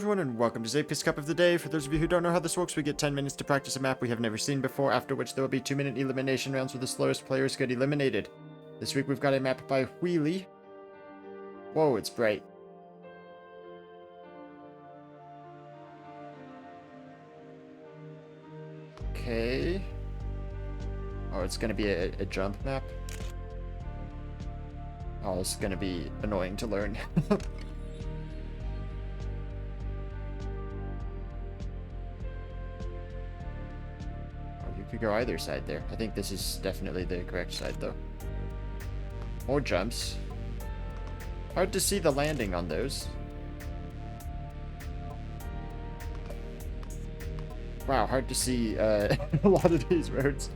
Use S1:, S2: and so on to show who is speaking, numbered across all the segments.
S1: everyone, and welcome to Zeepkist Cup of the Day. For those of you who don't know how this works, we get 10 minutes to practice a map we have never seen before, after which there will be 2-minute elimination rounds where the slowest players get eliminated. This week we've got a map by Wheelie. Whoa, it's bright. Okay. Oh, it's gonna be a jump map. Oh, it's gonna be annoying to learn. You could go either side there. I think this is definitely the correct side, though. More jumps. Hard to see the landing on those. Wow, hard to see a lot of these roads.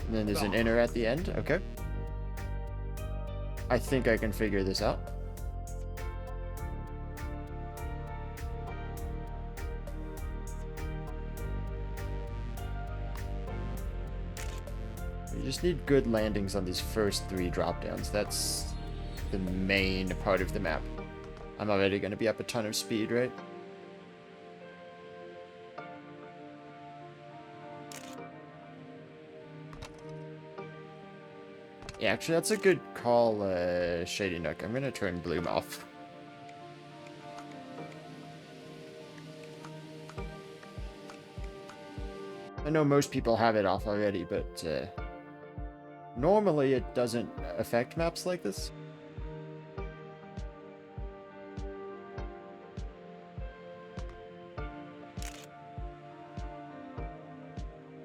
S1: And then there's an inner at the end. Okay. I think I can figure this out. You just need good landings on these first 3 drop-downs. That's the main part of the map. I'm already going to be up a ton of speed, right? Yeah, actually, that's a good call, Shady Nook. I'm going to turn Bloom off. I know most people have it off already, but normally it doesn't affect maps like this.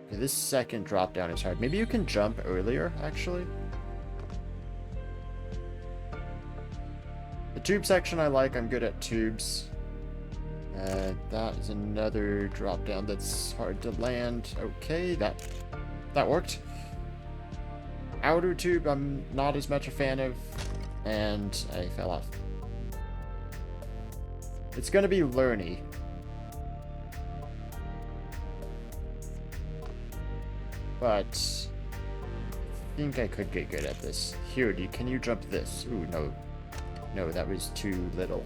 S1: Okay, this second drop down is hard. Maybe you can jump earlier, actually. The tube section I like. I'm good at tubes. That is another drop down that's hard to land. Okay, that worked. Outer tube I'm not as much a fan of, and I fell off. It's gonna be learny. But I think I could get good at this. Here, can you jump this? Ooh, no. No, that was too little.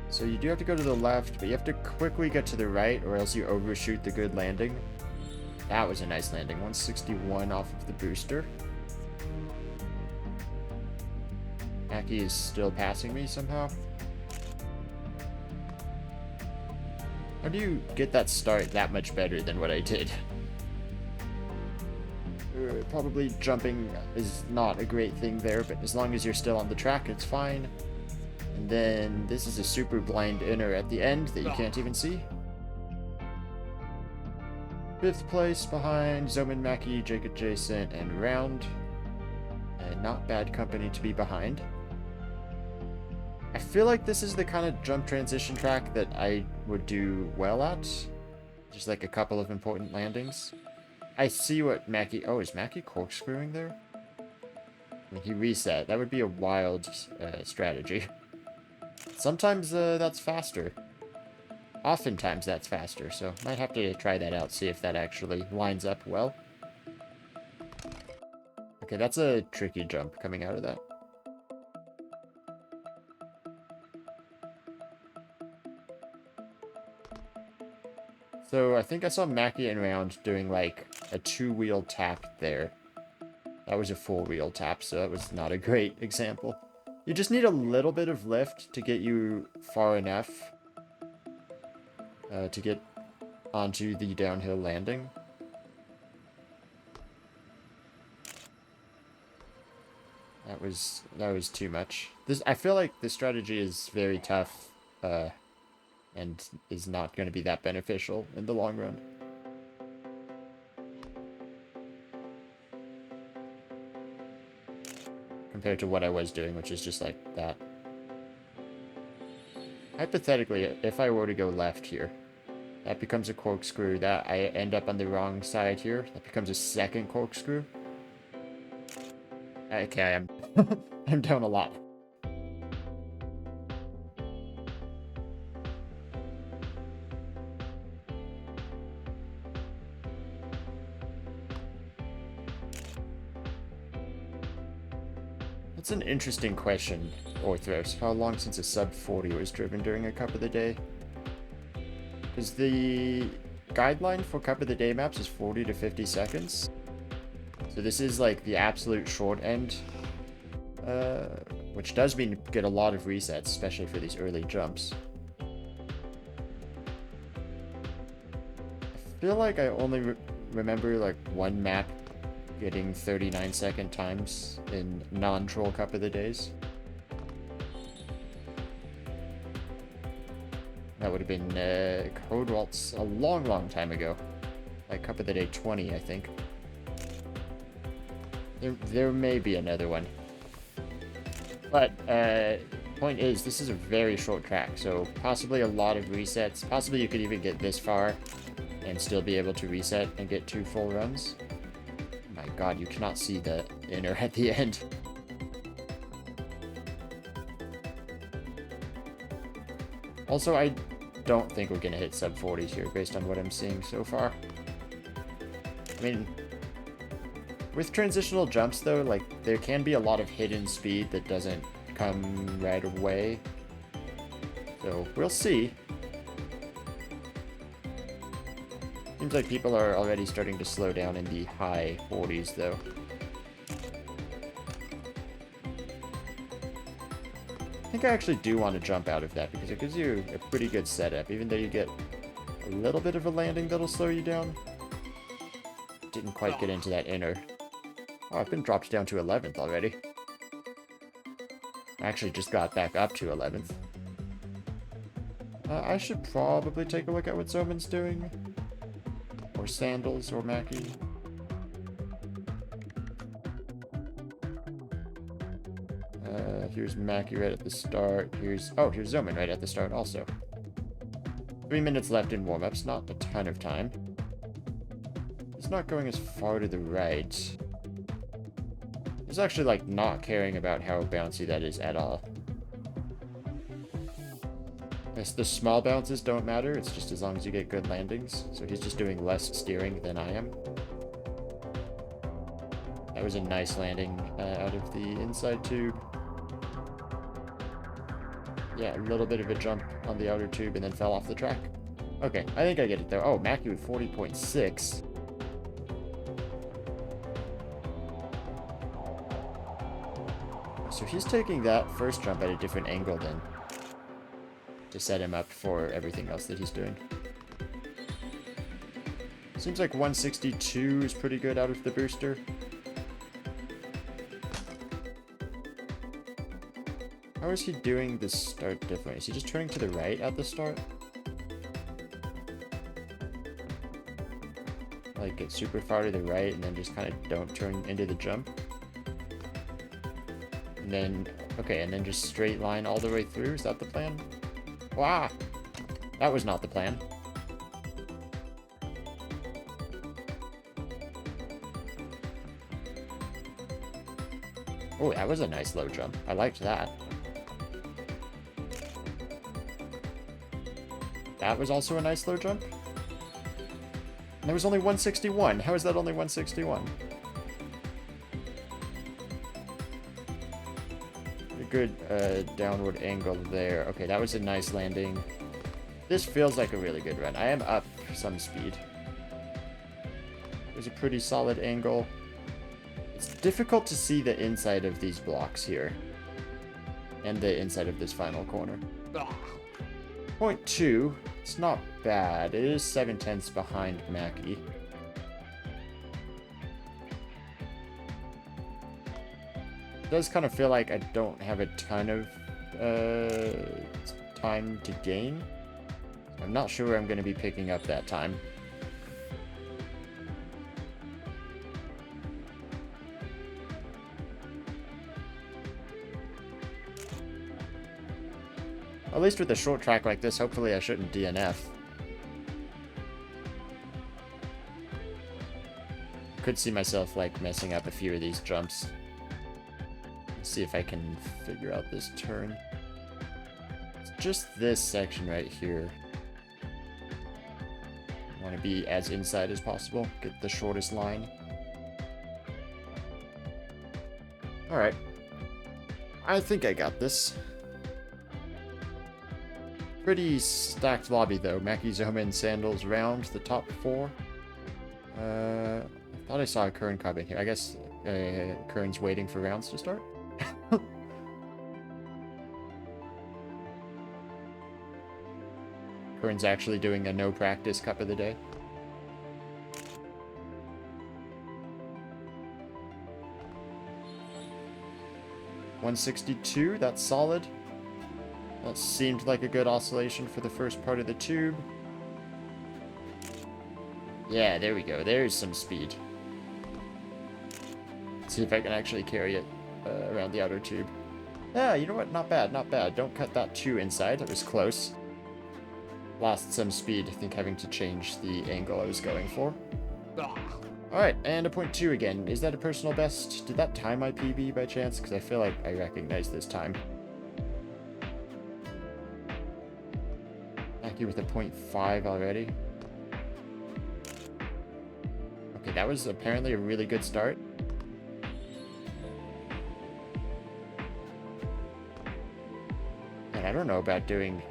S1: So you do have to go to the left, but you have to quickly get to the right, or else you overshoot the good landing. That was a nice landing. 161 off of the booster. Aki is still passing me somehow. How do you get that start that much better than what I did? Probably jumping is not a great thing there, but as long as you're still on the track, it's fine. And then this is a super blind inner at the end that you can't even see. 5th place behind Zoman, Mackie, Jacob, Jason, and Round. Not bad company to be behind. I feel like this is the kind of jump transition track that I would do well at. Just like a couple of important landings. I see what Mackie... Oh, is Mackie corkscrewing there? I mean, he reset. That would be a wild strategy. Sometimes that's faster. Oftentimes that's faster, so might have to try that out, see if that actually lines up well. Okay, that's a tricky jump coming out of that. So I think I saw Mackie and Round doing like a 2-wheel tap there. That was a 4-wheel tap, so that was not a great example. You just need a little bit of lift to get you far enough to get onto the downhill landing. That was too much. I feel like this strategy is very tough, and is not going to be that beneficial in the long run. Compared to what I was doing, which is just like that. Hypothetically, if I were to go left here, that becomes a corkscrew. That I end up on the wrong side here. That becomes a second corkscrew. Okay, I'm down a lot. It's an interesting question, Orthros. How long since a sub 40 was driven during a Cup of the Day? Because the guideline for Cup of the Day maps is 40 to 50 seconds. So this is like the absolute short end, which does mean you get a lot of resets, especially for these early jumps. I feel like I only remember like one map getting 39-second times in non-troll Cup of the Days. That would have been Code Waltz a long time ago. Like Cup of the Day 20, I think. There may be another one. But, point is, this is a very short track, so possibly a lot of resets. Possibly you could even get this far and still be able to reset and get 2 full runs. My god, you cannot see the inner at the end. Also, I don't think we're going to hit sub 40s here based on what I'm seeing so far. I mean, with transitional jumps though, like, there can be a lot of hidden speed that doesn't come right away. So, we'll see. Seems like people are already starting to slow down in the high 40s though. I think I actually do want to jump out of that because it gives you a pretty good setup, even though you get a little bit of a landing that'll slow you down. Didn't quite get into that inner. Oh, I've been dropped down to 11th already. I actually just got back up to 11th. I should probably take a look at what Zoman's doing. Or Sandals, or Mackie. Here's Mackie right at the start. Here's Zoman right at the start also. 3 minutes left in warm-ups, not a ton of time. It's not going as far to the right. He's actually, like, not caring about how bouncy that is at all. Yes, the small bounces don't matter, it's just as long as you get good landings. So he's just doing less steering than I am. That was a nice landing out of the inside tube. Yeah, a little bit of a jump on the outer tube and then fell off the track. Okay, I think I get it though. Oh, Mackie with 40.6. So he's taking that first jump at a different angle then, to set him up for everything else that he's doing. Seems like 162 is pretty good out of the booster. How is he doing this start differently? Is he just turning to the right at the start? Like, get super far to the right and then just kind of don't turn into the jump? And then, okay, and then just straight line all the way through? Is that the plan? Wow! That was not the plan. Oh, that was a nice low jump. I liked that. That was also a nice low jump. And there was only 161. How is that only 161? A good downward angle there. Okay, that was a nice landing. This feels like a really good run. I am up some speed. It was a pretty solid angle. It's difficult to see the inside of these blocks here. And the inside of this final corner. 0.2. It's not bad. It is 7/10 behind Mackie. It does kind of feel like I don't have a ton of time to gain. I'm not sure where I'm going to be picking up that time. At least with a short track like this, hopefully I shouldn't DNF. Could see myself, like, messing up a few of these jumps. Let's see if I can figure out this turn. It's just this section right here. I want to be as inside as possible. Get the shortest line. Alright. I think I got this. Pretty stacked lobby, though. Mackie, Zoman, Sandals, Round, the top 4. I thought I saw a Kern cub in here. I guess Kern's waiting for rounds to start. Kern's actually doing a no practice cup of the day. $162, that's solid. That seemed like a good oscillation for the first part of the tube. Yeah, there we go. There's some speed. Let's see if I can actually carry it around the outer tube. Yeah, you know what? Not bad, not bad. Don't cut that too inside. That was close. Lost some speed, I think, having to change the angle I was going for. Alright, and a 0.2 again. Is that a personal best? Did that time my PB by chance? Because I feel like I recognize this time. Mackie with a 0.5 already. Okay, that was apparently a really good start. And I don't know about doing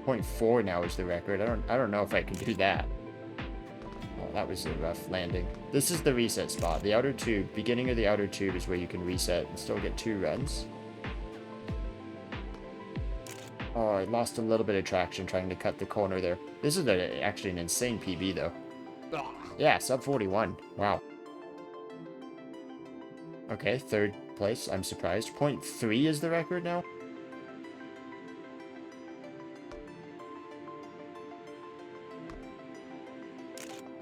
S1: 0.4 now is the record. I don't know if I can do that. Oh, that was a rough landing. This is the reset spot. The outer tube, beginning of the outer tube is where you can reset and still get 2 runs. Oh, I lost a little bit of traction trying to cut the corner there. This is actually an insane PB though. Yeah, sub 41. Wow. Okay, 3rd place. I'm surprised. 0.3 is the record now.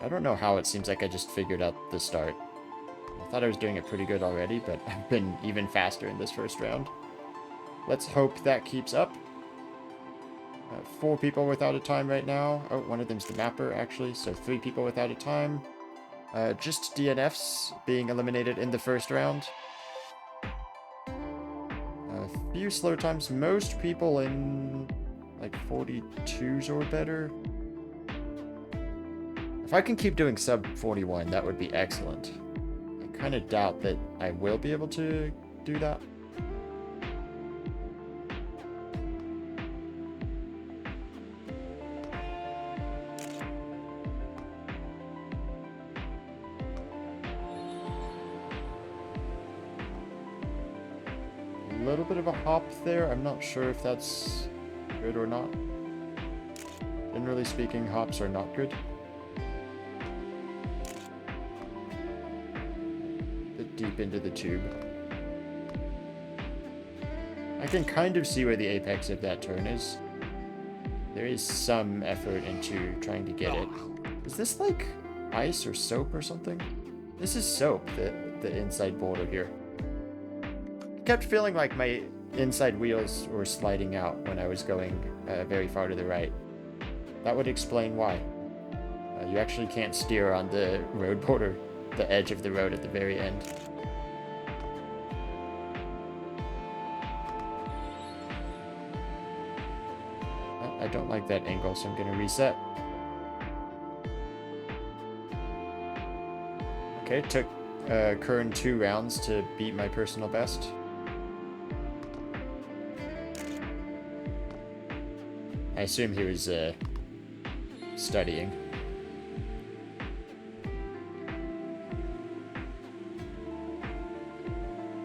S1: I don't know how it seems like I just figured out the start. I thought I was doing it pretty good already, but I've been even faster in this first round. Let's hope that keeps up. 4 people without a time right now. Oh, one of them's the mapper, actually, so 3 people without a time. Just DNFs being eliminated in the first round. A few slow times. Most people in, like, 42s or better. If I can keep doing sub 41, that would be excellent. I kind of doubt that I will be able to do that. A little bit of a hop there. I'm not sure if that's good or not. Generally speaking, hops are not good. Bit deep into the tube. I can kind of see where the apex of that turn is. There is some effort into trying to get it. Is this like ice or soap or something? This is soap, the inside border here. I kept feeling like my inside wheels were sliding out when I was going very far to the right. That would explain why. You actually can't steer on the road border, the edge of the road at the very end. I don't like that angle, so I'm going to reset. Okay, took Kern 2 rounds to beat my personal best. I assume he was studying.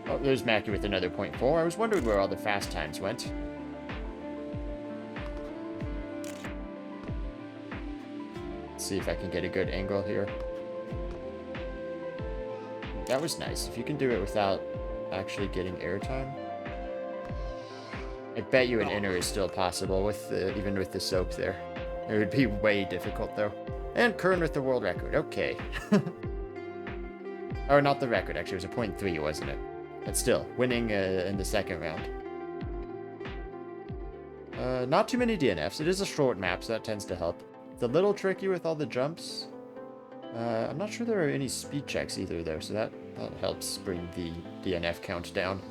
S1: Oh, there's Mackie with another 0.4. I was wondering where all the fast times went. Let's see if I can get a good angle here. That was nice. If you can do it without actually getting airtime. I bet you an inner is still possible with even with the soap there. It would be way difficult though. And Kern with the world record. Okay. Or not the record, actually. It was a 0.3, wasn't it? But still, winning in the second round. Not too many DNFs. It is a short map, so that tends to help. It's a little tricky with all the jumps. I'm not sure there are any speed checks either, though, so that helps bring the DNF count down.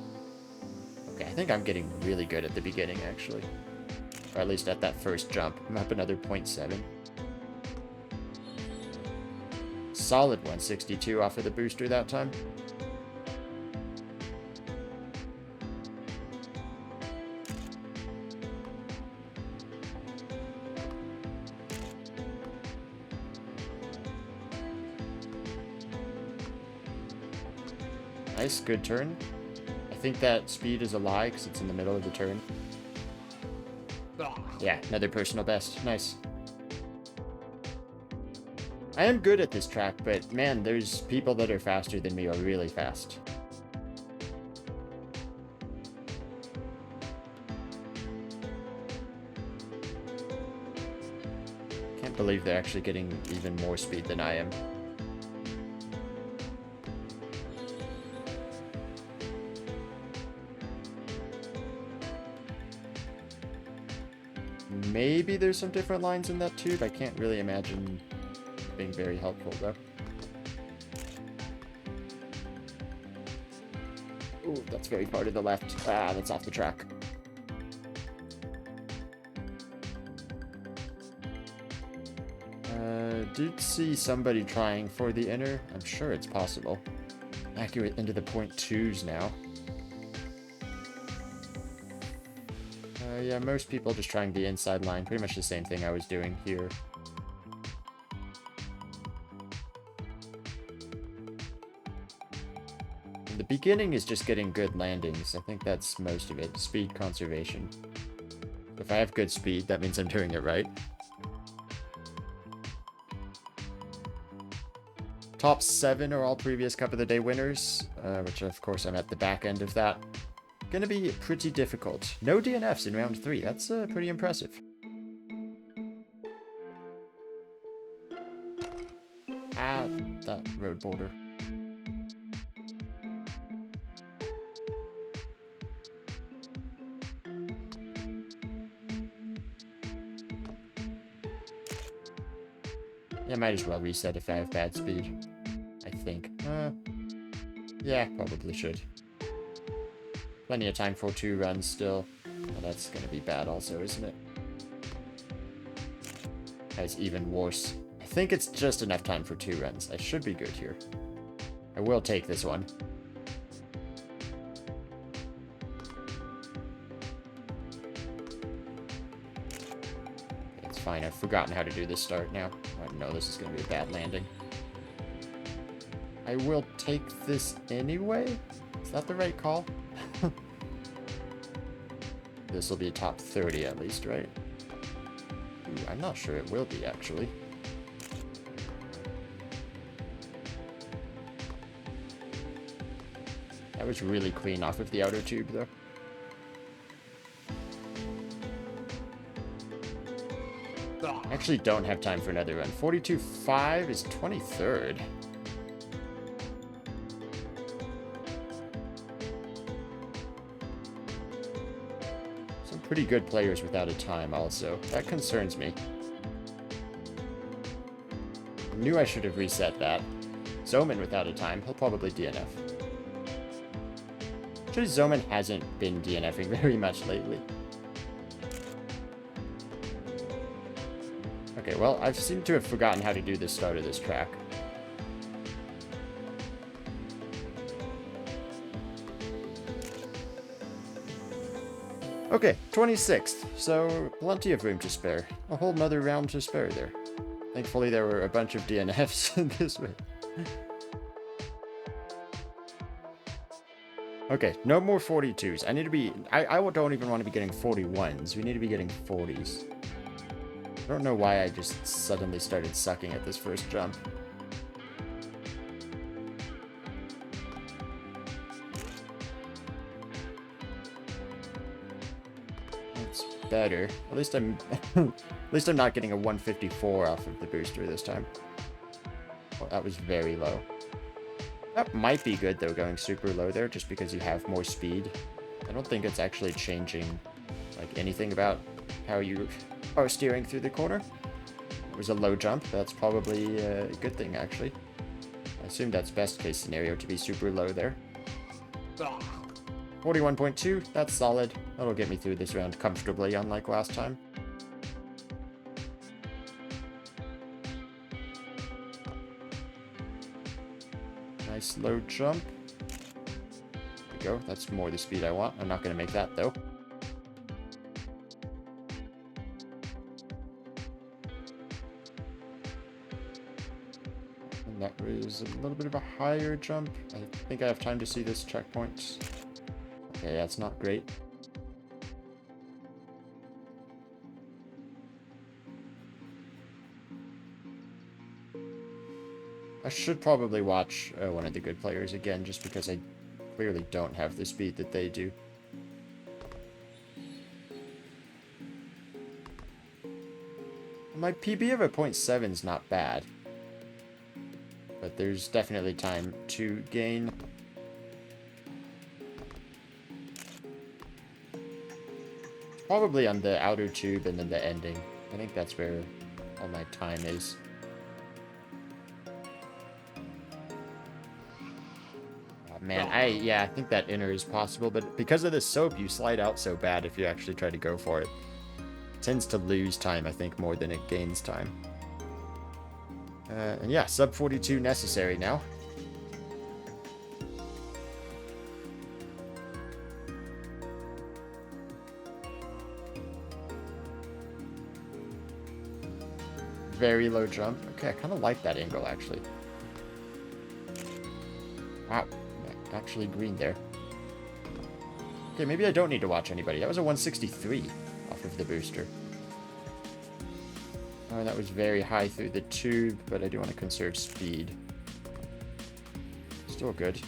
S1: Okay, I think I'm getting really good at the beginning, actually. Or at least at that first jump. I'm up another 0.7. Solid 162 off of the booster that time. Nice, good turn. I think that speed is a lie because it's in the middle of the turn. Yeah, another personal best. Nice. I am good at this track, but man, there's people that are faster than me or really fast. Can't believe they're actually getting even more speed than I am. Maybe there's some different lines in that tube. I can't really imagine being very helpful though. Ooh, that's very far to the left. Ah, that's off the track. Did see somebody trying for the inner. I'm sure it's possible. Accurate into the .2s now. Yeah, most people just trying the inside line. Pretty much the same thing I was doing here. The beginning is just getting good landings. I think that's most of it. Speed conservation. If I have good speed, that means I'm doing it right. Top 7 are all previous Cup of the Day winners, which of course I'm at the back end of that. Gonna be pretty difficult. No DNFs in round 3. That's pretty impressive. Ah, that road boulder. Yeah, might as well reset if I have bad speed. I think. Yeah, probably should. Plenty of time for 2 runs still. Well, that's gonna be bad also, isn't it? That's even worse. I think it's just enough time for 2 runs. I should be good here. I will take this one. It's fine. I've forgotten how to do this start now. I know this is gonna be a bad landing. I will take this anyway? Is that the right call? This will be top 30 at least, right? Ooh, I'm not sure it will be, actually. That was really clean off of the outer tube, though. I actually don't have time for another run. 42.5 is 23rd. Pretty good players without a time also. That concerns me. I knew I should have reset that. Zoman without a time, he'll probably DNF. Actually, Zoman hasn't been DNFing very much lately. Okay, well, I seem to have forgotten how to do the start of this track. Okay, 26th, so plenty of room to spare. A whole nother round to spare there. Thankfully there were a bunch of DNFs this way. Okay, no more 42s. I need to be... I don't even want to be getting 41s. We need to be getting 40s. I don't know why I just suddenly started sucking at this first jump. Better. At least I'm not getting a 154 off of the booster this time. Oh, that was very low. That might be good though, going super low there, just because you have more speed. I don't think it's actually changing like anything about how you are steering through the corner. It was a low jump. That's probably a good thing actually. I assume that's best case scenario to be super low there. 41.2, that's solid. That'll get me through this round comfortably, unlike last time. Nice low jump. There we go, that's more the speed I want. I'm not going to make that though. And that was a little bit of a higher jump. I think I have time to see this checkpoint. Okay, that's not great. I should probably watch one of the good players again, just because I clearly don't have the speed that they do. My PB of a 0.7 is not bad, but there's definitely time to gain. Probably on the outer tube and then the ending. I think that's where all my time is. Oh, man, I think that inner is possible, but because of the soap, you slide out so bad if you actually try to go for it. It tends to lose time, I think, more than it gains time. And yeah, sub 42 necessary now. Very low jump. Okay, I kind of like that angle, actually. Wow, actually green there. Okay, maybe I don't need to watch anybody. That was a 163 off of the booster. Oh, that was very high through the tube, but I do want to conserve speed. Still good.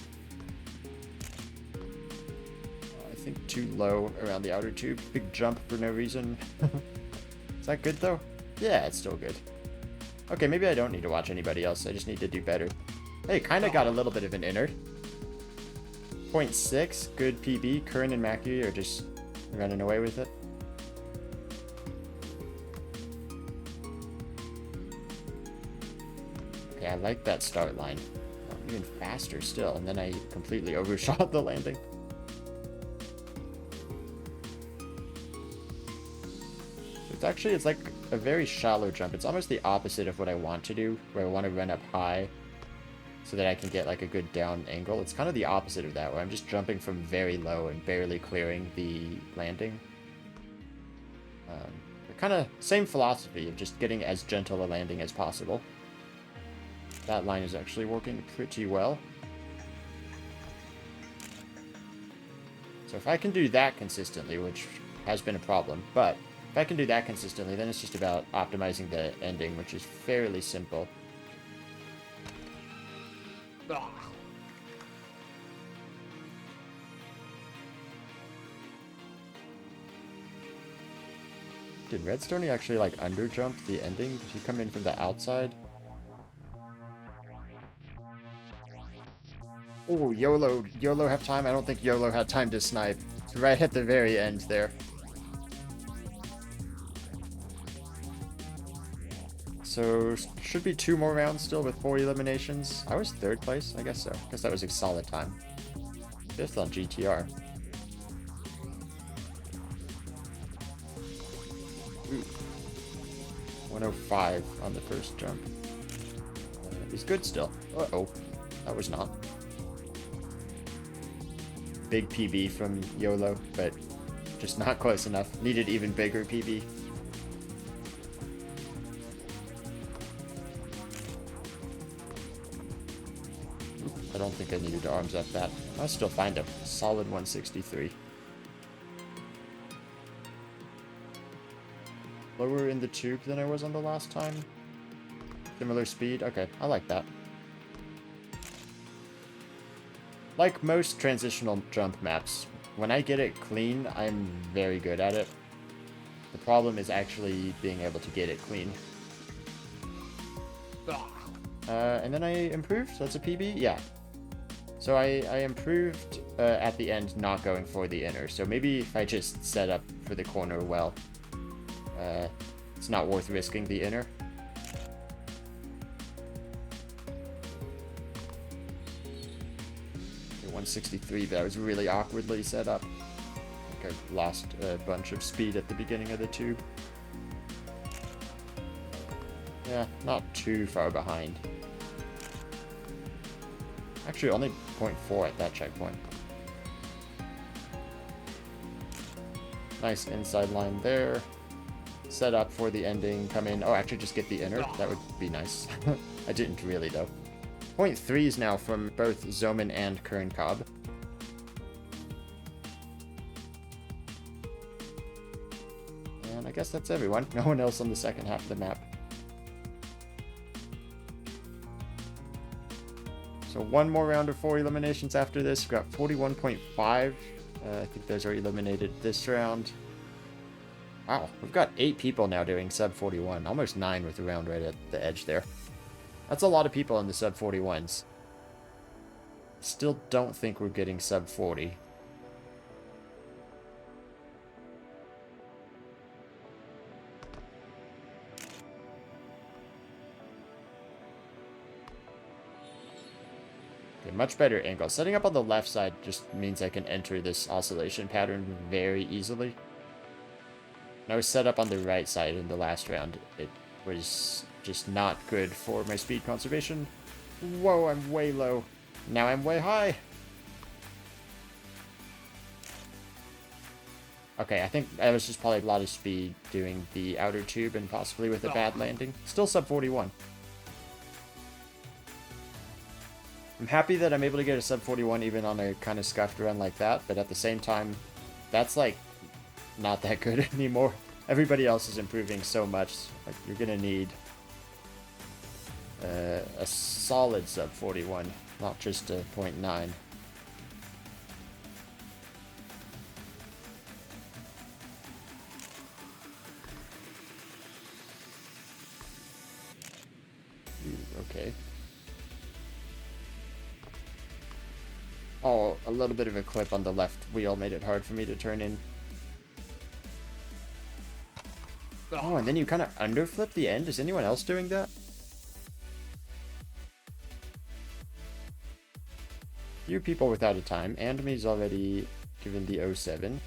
S1: I think too low around the outer tube. Big jump for no reason. Is that good, though? Yeah, it's still good. Okay, maybe I don't need to watch anybody else. I just need to do better. Hey, kind of got a little bit of an inner. 0.6, good PB. Curran and Mackie are just running away with it. Okay, I like that start line. Oh, even faster still, and then I completely overshot the landing. It's like a very shallow jump. It's almost the opposite of what I want to do, where I want to run up high so that I can get like a good down angle. It's kind of the opposite of that, where I'm just jumping from very low and barely clearing the landing. Kind of same philosophy of just getting as gentle a landing as possible. That line is actually working pretty well. So if I can do that consistently, which has been a problem, but if I can do that consistently, then it's just about optimizing the ending, which is fairly simple. Did Redstone actually like underjump the ending? Did he come in from the outside? Oh, YOLO. YOLO have time? I don't think YOLO had time to snipe. Right at the very end there. So, should be 2 more rounds still with 4 eliminations. I was 3rd place? I guess so. I guess that was a solid time. 5th on GTR. Ooh. 105 on the first jump. He's good still. Uh-oh. That was not. Big PB from YOLO, but just not close enough. Needed even bigger PB. I don't think I needed to arms up that. I'll still find him. Solid 163. Lower in the tube than I was on the last time. Similar speed. Okay, I like that. Like most transitional jump maps, when I get it clean, I'm very good at it. The problem is actually being able to get it clean. And then I improved. So that's a PB? Yeah. So I improved at the end, not going for the inner. So maybe if I just set up for the corner well, it's not worth risking the inner. Okay, 163, but I was really awkwardly set up. I think I lost a bunch of speed at the beginning of the tube. Yeah, not too far behind. Actually, only 0.4 at that checkpoint. Nice inside line there. Set up for the ending, come in. Oh, actually just get the inner. That would be nice. I didn't really, though. 0.3s now from both Zoman and Kern Cobb. And I guess that's everyone. No one else on the second half of the map. So one more round of 4 eliminations after this. We've got 41.5. I think those are eliminated this round. Wow, we've got 8 people now doing sub 41. Almost 9 with the round right at the edge there. That's a lot of people in the sub 41s. Still don't think we're getting sub 40. Okay, much better angle. Setting up on the left side just means I can enter this oscillation pattern very easily. When I was set up on the right side in the last round, it was just not good for my speed conservation. Whoa, I'm way low. Now I'm way high. Okay, I think that was just probably a lot of speed doing the outer tube and possibly with a bad landing. Still sub 41. I'm happy that I'm able to get a sub 41 even on a kind of scuffed run like that, but at the same time, that's like not that good anymore. Everybody else is improving so much. Like, you're gonna need a solid sub 41, not just a 0.9. Okay. Oh, a little bit of a clip on the left wheel made it hard for me to turn in. Oh, and then you kind of underflip the end? Is anyone else doing that? Few people without a time. Andamy's already given the 07.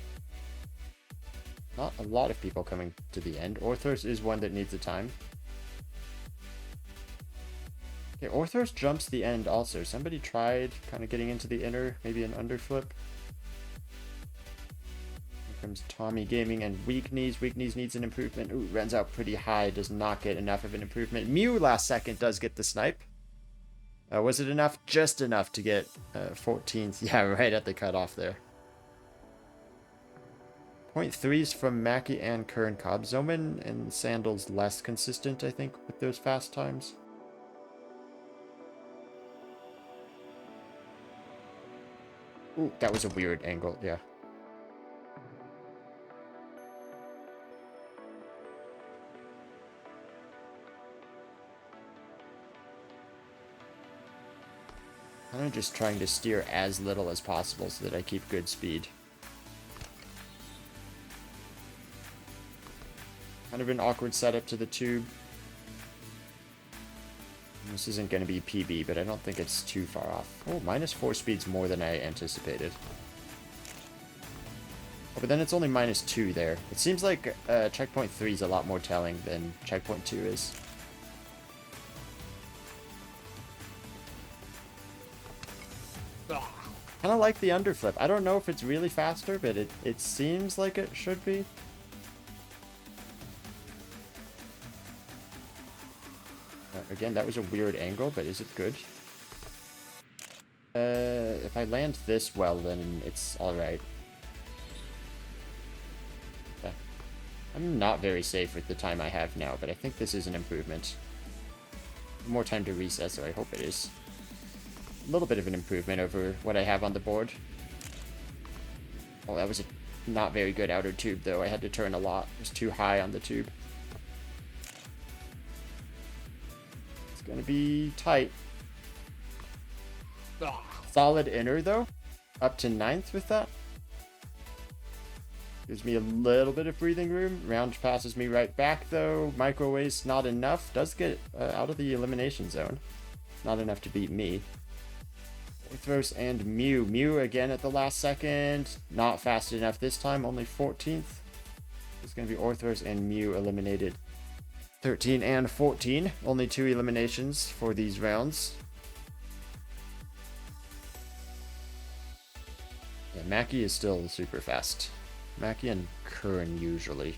S1: Not a lot of people coming to the end. Orthros is one that needs a time. Okay, Orthros jumps the end also. Somebody tried kind of getting into the inner, maybe an underflip. Here comes Tommy Gaming and Weak Knees. Weak Knees needs an improvement. Ooh, runs out pretty high, does not get enough of an improvement. Mew last second does get the snipe. Was it enough? Just enough to get 14th. Yeah, right at the cutoff there. 0.3s from Mackie and Kern Cobb. Zoman and Sandal's less consistent, I think, with those fast times. Ooh, that was a weird angle, yeah. I'm just trying to steer as little as possible so that I keep good speed. Kind of an awkward setup to the tube. This isn't going to be PB, but I don't think it's too far off. Oh, -4 speed's more than I anticipated. Oh, but then it's only -2 there. It seems like checkpoint 3 is a lot more telling than checkpoint 2 is. Kind of like the underflip. I don't know if it's really faster, but it seems like it should be. Again, that was a weird angle, but is it good? If I land this well, then it's alright. Yeah. I'm not very safe with the time I have now, but I think this is an improvement. More time to reset, so I hope it is. A little bit of an improvement over what I have on the board. Oh, that was a not very good outer tube, though. I had to turn a lot. It was too high on the tube. It's gonna be tight. Solid inner, though. Up to 9th with that. Gives me a little bit of breathing room. Round passes me right back, though. Microwave's not enough. Does get out of the elimination zone. Not enough to beat me. Orthros and Mew. Mew again at the last second. Not fast enough this time. Only 14th. It's going to be Orthros and Mew eliminated. 13 and 14. Only 2 eliminations for these rounds. Yeah, Mackie is still super fast. Mackie and Kern usually.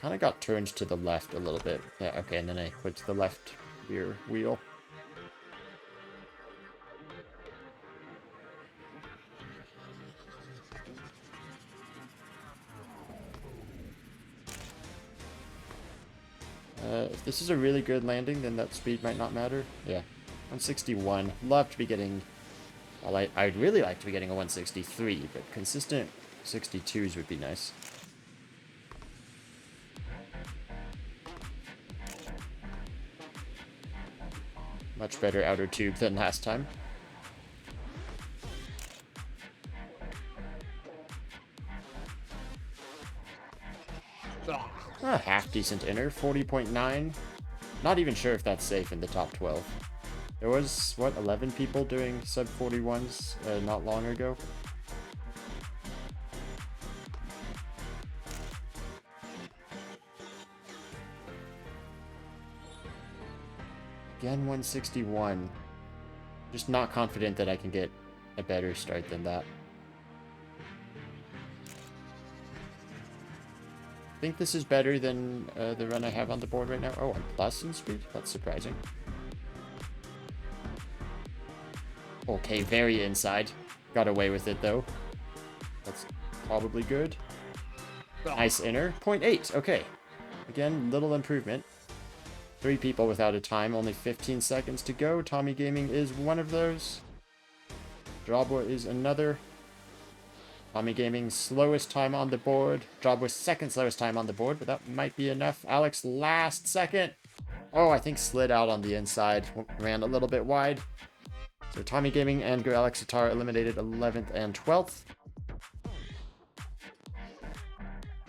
S1: kind of got turned to the left a little bit. Yeah, okay, and then I went to the left rear wheel. If this is a really good landing, then that speed might not matter. Yeah, 161. Love to be getting... Well, I'd really like to be getting a 163, but consistent 62s would be nice. Much better outer tube than last time. A half decent inner, 40.9. Not even sure if that's safe in the top 12. There was, what, 11 people doing sub 41s not long ago? Again, 161. Just not confident that I can get a better start than that. I think this is better than the run I have on the board right now. Oh, I'm plus in speed? That's surprising. Okay, very inside. Got away with it, though. That's probably good. Nice inner. 0.8. Okay. Again, little improvement. 3 people without a time. Only 15 seconds to go. Tommy Gaming is one of those. Jobwa is another. Tommy Gaming's slowest time on the board. Jobwa's second slowest time on the board, but that might be enough. Alex, last second. Oh, I think slid out on the inside. Ran a little bit wide. So Tommy Gaming and Go Alex Atara eliminated 11th and 12th.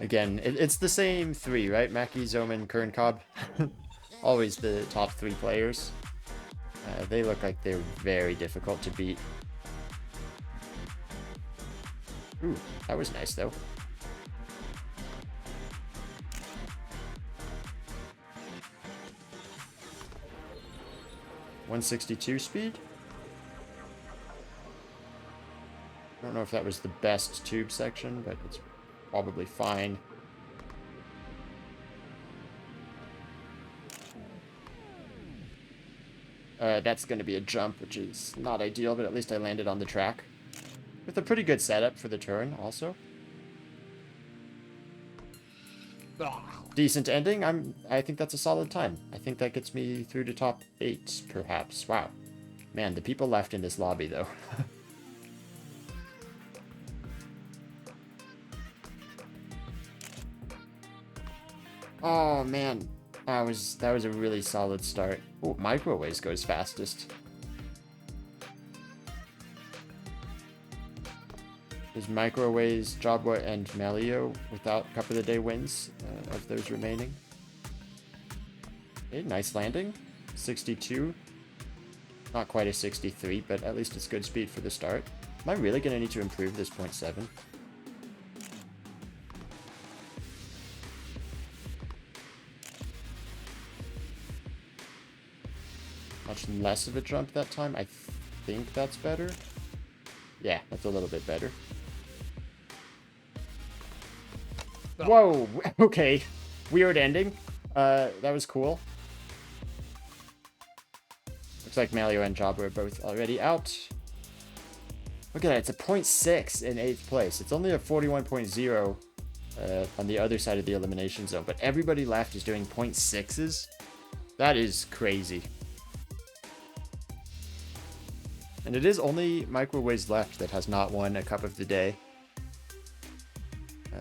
S1: Again, it's the same 3, right? Mackie, Zoman, Kern Cobb. Always the top 3 players. They look like they're very difficult to beat. Ooh, that was nice, though. .162 speed? I don't know if that was the best tube section, but it's probably fine. That's going to be a jump, which is not ideal, but at least I landed on the track. With a pretty good setup for the turn, also. Decent ending. I think that's a solid time. I think that gets me through to top 8, perhaps. Wow. Man, the people left in this lobby, though. Oh, man. That was a really solid start. Oh, Microwaves goes fastest. There's Microwaves, Jobwa, and Melio without Cup of the Day wins of those remaining. Okay, nice landing. 62. Not quite a 63, but at least it's good speed for the start. Am I really going to need to improve this 0.7? Much less of a jump that time. I think that's better. Yeah, that's a little bit better. Whoa! Okay. Weird ending. That was cool. Looks like Malio and Job are both already out. Look at that. It's a 0.6 in 8th place. It's only a 41.0 on the other side of the elimination zone. But everybody left is doing 0.6s. That is crazy. And it is only Microwaves left that has not won a Cup of the Day.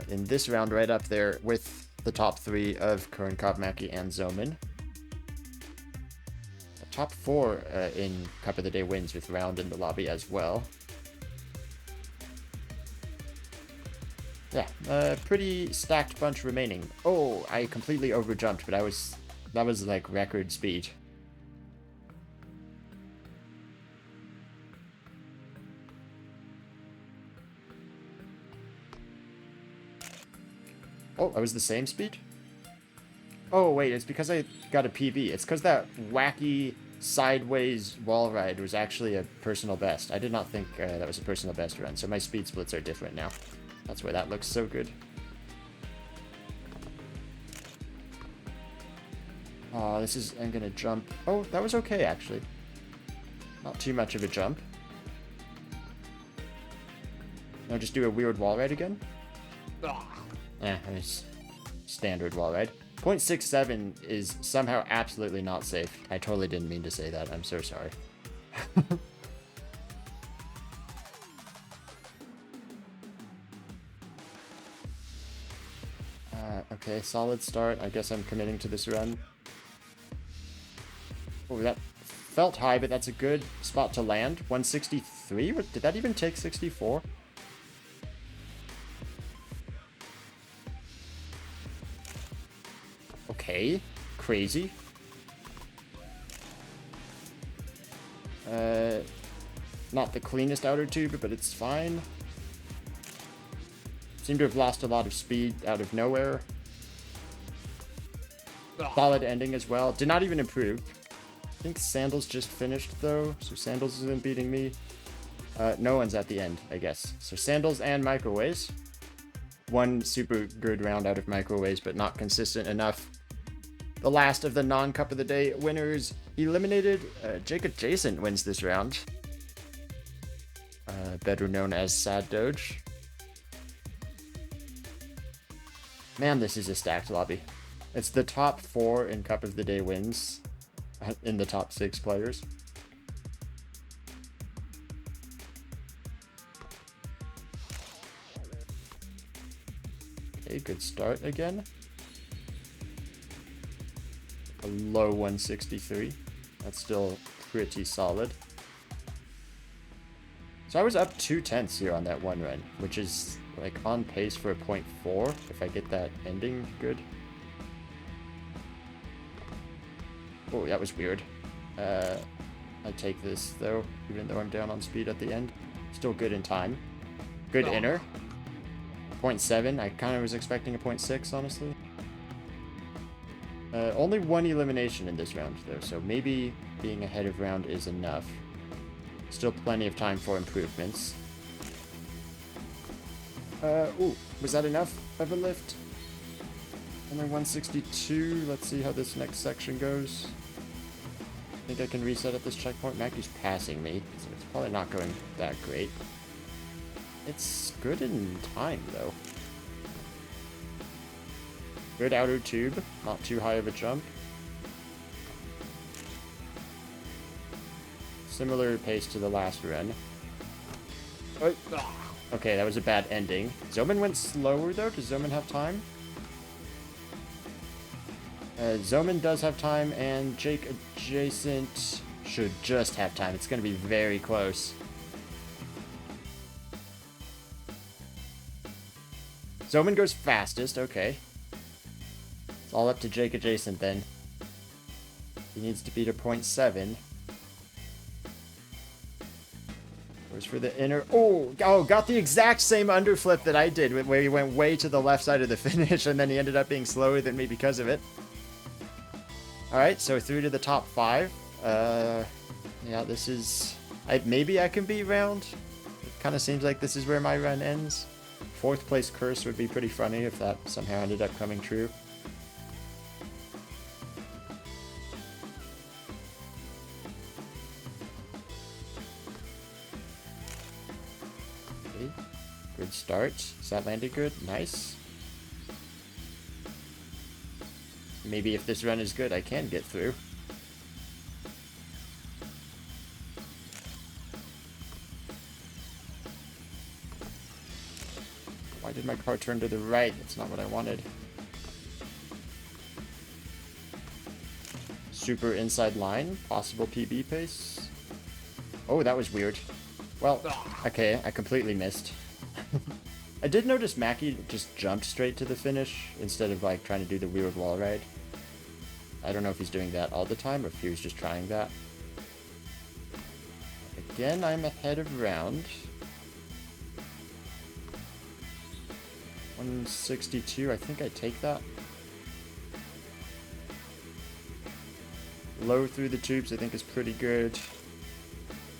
S1: In this round, right up there with the top 3 of Kern, Cobb, Mackie, and Zoman. Top 4 in Cup of the Day wins with Round in the lobby as well. Yeah, pretty stacked bunch remaining. Oh, I completely overjumped, but that was like record speed. Oh, I was the same speed? Oh, wait, it's because I got a PB. It's because that wacky sideways wall ride was actually a personal best. I did not think that was a personal best run, so my speed splits are different now. That's why that looks so good. Oh, this is... I'm gonna jump. Oh, that was okay, actually. Not too much of a jump. Now just do a weird wall ride again. It's standard wall ride. 0.67 is somehow absolutely not safe. I totally didn't mean to say that. I'm so sorry. Okay, solid start. I guess I'm committing to this run. Oh, that felt high, but that's a good spot to land. 163? Did that even take 64? Okay, crazy. Not the cleanest outer tube, but it's fine. Seem to have lost a lot of speed out of nowhere. Solid ending as well. Did not even improve. I think Sandals just finished though, so Sandals isn't beating me. No one's at the end, I guess. So Sandals and Microwaves. One super good round out of Microwaves, but not consistent enough. The last of the non-Cup of the Day winners eliminated. Jacob Jason wins this round. Better known as Sad Doge. Man, this is a stacked lobby. It's the top 4 in Cup of the Day wins in the top 6 players. Okay, good start again. A low 163. That's still pretty solid. So I was up 2/10 here on that one run, which is like on pace for a 0.4 if I get that ending good. Oh, that was weird. I take this though, even though I'm down on speed at the end. Still good in time. Good inner. 0.7. I kind of was expecting a 0.6, honestly. Only one elimination in this round though, so maybe being ahead of round is enough. Still plenty of time for improvements. Ooh, was that enough of a lift? Only 162. Let's see how this next section goes. I think I can reset at this checkpoint. Mackey's passing me, so it's probably not going that great. It's good in time, though. Good outer tube. Not too high of a jump. Similar pace to the last run. Oh. Okay, that was a bad ending. Zoman went slower, though. Does Zoman have time? Zoman does have time, and Jake Adjacent should just have time. It's going to be very close. Zoman goes fastest. Okay. It's all up to Jake Adjacent, then. He needs to beat a 0.7. Goes for the inner. Oh, got the exact same underflip that I did, where he went way to the left side of the finish, and then he ended up being slower than me because of it. Alright, so through to the top 5. Yeah, this is... maybe I can beat round. It kind of seems like this is where my run ends. 4th place curse would be pretty funny if that somehow ended up coming true. Okay. Good start. Is that landed good? Nice. Maybe if this run is good, I can get through. Why did my car turn to the right? That's not what I wanted. Super inside line. Possible PB pace. Oh, that was weird. Well, okay, I completely missed. I did notice Mackie just jumped straight to the finish instead of like trying to do the weird wall ride. I don't know if he's doing that all the time or if he was just trying that. Again, I'm ahead of round. 162, I think I take that. Low through the tubes I think is pretty good.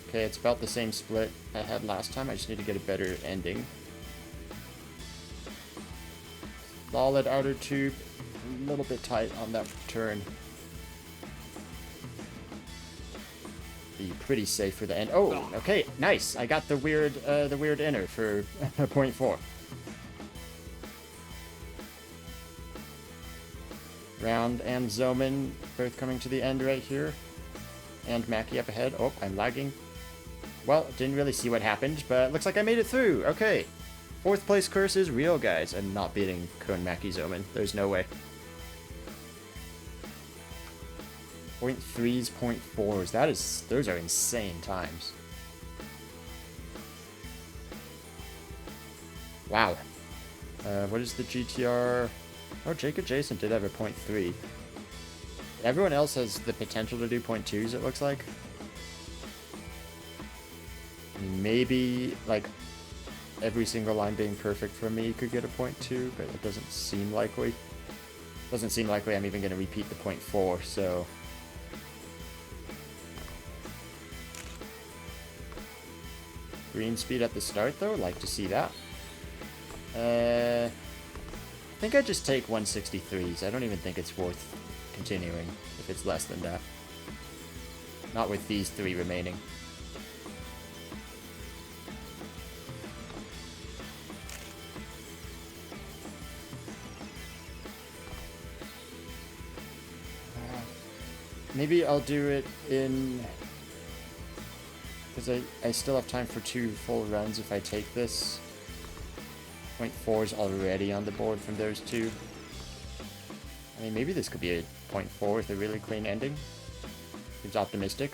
S1: Okay, it's about the same split I had last time. I just need to get a better ending. Solid outer tube. A little bit tight on that turn. be pretty safe for the end. Oh, okay, nice. I got the weird inner for 0.4. Round and Zoman both coming to the end right here. And Mackie up ahead. Oh, I'm lagging. Well, didn't really see what happened, but looks like I made it through. Okay. 4th place curse is real, guys. I'm not beating Kern, Mackie, Zoman. There's no way. 0.3s, 0.4s. Those are insane times. Wow. What is the GTR? Oh, Jacob Jason did have a 0.3. Everyone else has the potential to do 0.2s, it looks like. Maybe, like, every single line being perfect for me could get a 0.2, but it doesn't seem likely. Doesn't seem likely I'm even going to repeat the 0.4, so... Green speed at the start, though. Like to see that. I think I just take 163s. I don't even think it's worth continuing if it's less than that. Not with these 3 remaining. Maybe I'll do it in... Because I still have time for 2 full runs if I take this. 0.4 is already on the board from those 2. I mean, maybe this could be a 0.4 with a really clean ending. Seems optimistic.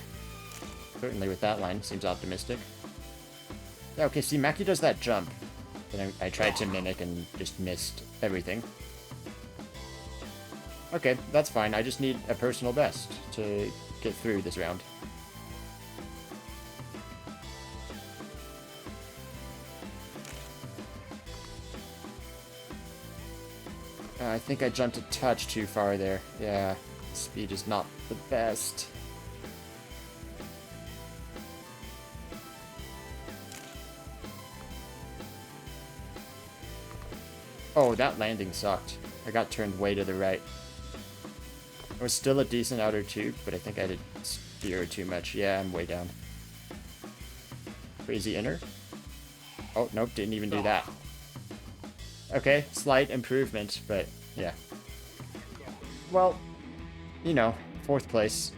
S1: Certainly with that line, seems optimistic. Yeah, okay, see, Mackie does that jump. And I tried to mimic and just missed everything. Okay, that's fine. I just need a personal best to get through this round. I think I jumped a touch too far there. Yeah, speed is not the best. Oh, that landing sucked. I got turned way to the right. It was still a decent outer tube, but I think I did steer too much. Yeah, I'm way down. Crazy inner. Oh, nope, didn't even do that. Okay, slight improvement, but yeah. Well, you know, 4th place.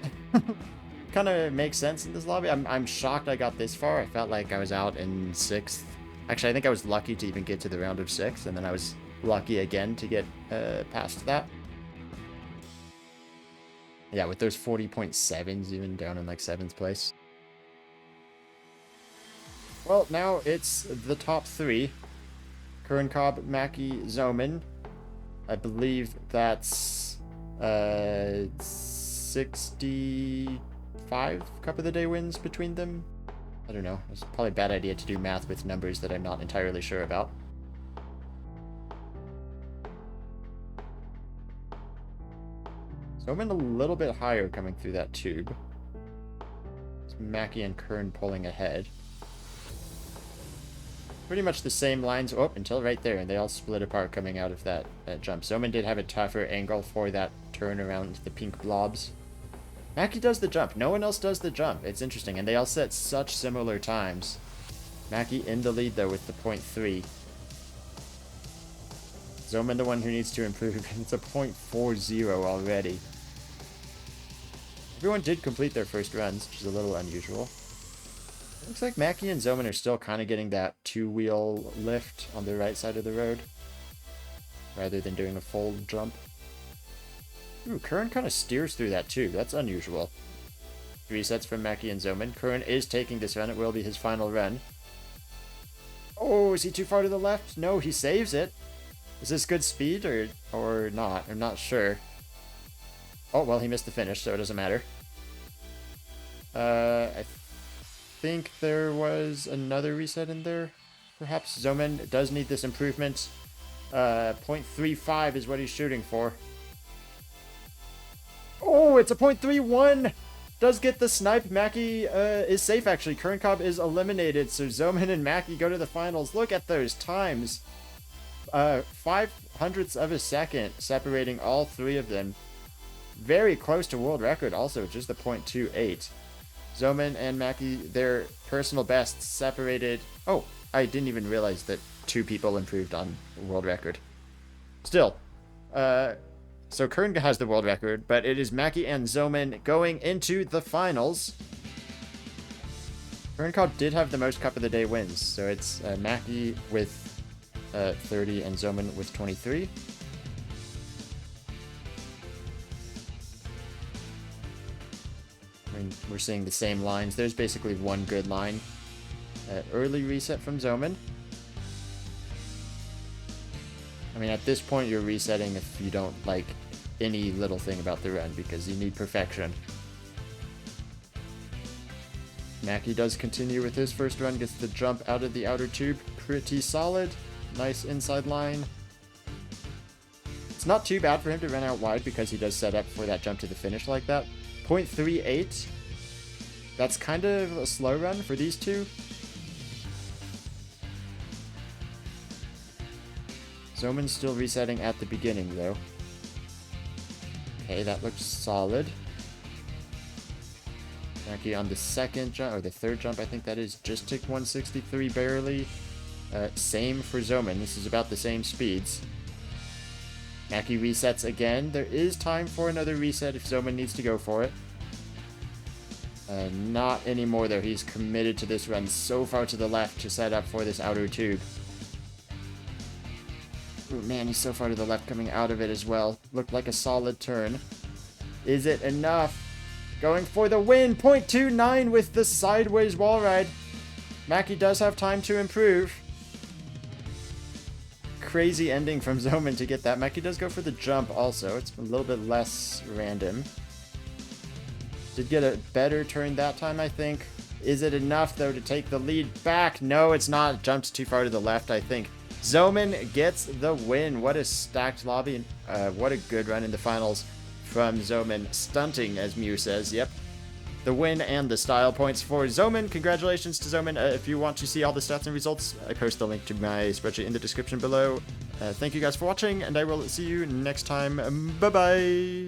S1: Kind of makes sense in this lobby. I'm shocked I got this far. I felt like I was out in 6th. Actually, I think I was lucky to even get to the round of 6, and then I was lucky again to get past that. Yeah, with those 40.7s even down in like 7th place. Well, now it's the top 3. Curran Cobb, Mackie, Zoman. I believe that's 65 Cup of the Day wins between them. I don't know. It's probably a bad idea to do math with numbers that I'm not entirely sure about. Zoman a little bit higher coming through that tube. It's Mackie and Kern pulling ahead. Pretty much the same lines until right there, and they all split apart coming out of that jump. Zoman did have a tougher angle for that turn around the pink blobs. Mackie does the jump. No one else does the jump. It's interesting, and they all set such similar times. Mackie in the lead, though, with the 0.3. Zoman the one who needs to improve, and it's a 0.40 already. Everyone did complete their first runs, which is a little unusual. Looks like Mackie and Zoman are still kind of getting that 2-wheel lift on the right side of the road, rather than doing a full jump. Ooh, Curran kind of steers through that too. That's unusual. 3 sets from Mackie and Zoman. Curran is taking this run. It will be his final run. Oh, is he too far to the left? No, he saves it. Is this good speed or not? I'm not sure. Oh, well, he missed the finish, so it doesn't matter. I think there was another reset in there. Perhaps Zoman does need this improvement. 0.35 is what he's shooting for. Oh, it's a 0.31! Does get the snipe. Mackie is safe, actually. Curran Cobb is eliminated, so Zoman and Mackie go to the finals. Look at those times. 0.05 of a second separating all 3 of them. Very close to world record also, just the 0.28. Zoman and Mackie, their personal bests separated. Oh, I didn't even realize that 2 people improved on world record. Still, so Kern has the world record, but it is Mackie and Zoman going into the finals. Kern did have the most Cup of the Day wins, so it's Mackie with 30 and Zoman with 23. I mean, we're seeing the same lines. There's basically one good line. Early reset from Zoman. I mean, at this point, you're resetting if you don't like any little thing about the run, because you need perfection. Mackie does continue with his first run, gets the jump out of the outer tube. Pretty solid. Nice inside line. It's not too bad for him to run out wide because he does set up for that jump to the finish like that. 0.38. That's kind of a slow run for these two. Zoman's still resetting at the beginning, though. Okay, that looks solid. Mackie on the second jump, or the third jump, I think that is, just took 163 barely. Same for Zoman. This is about the same speeds. Mackie resets again. There is time for another reset if Zoman needs to go for it. Not anymore, though. He's committed to this run so far to the left to set up for this outer tube. Ooh, man, he's so far to the left coming out of it as well. Looked like a solid turn. Is it enough? Going for the win. 0.29 with the sideways wall ride. Mackie does have time to improve. Crazy ending from Zoman to get that. Mackie does go for the jump also. It's a little bit less random. Did get a better turn that time, I think. Is it enough, though, to take the lead back? No, it's not. Jumped too far to the left, I think. Zoman gets the win. What a stacked lobby. What a good run in the finals from Zoman. Stunting, as Mew says. Yep. The win and the style points for Zoman. Congratulations to Zoman. If you want to see all the stats and results, I post the link to my spreadsheet in the description below. Thank you guys for watching, and I will see you next time. Bye-bye.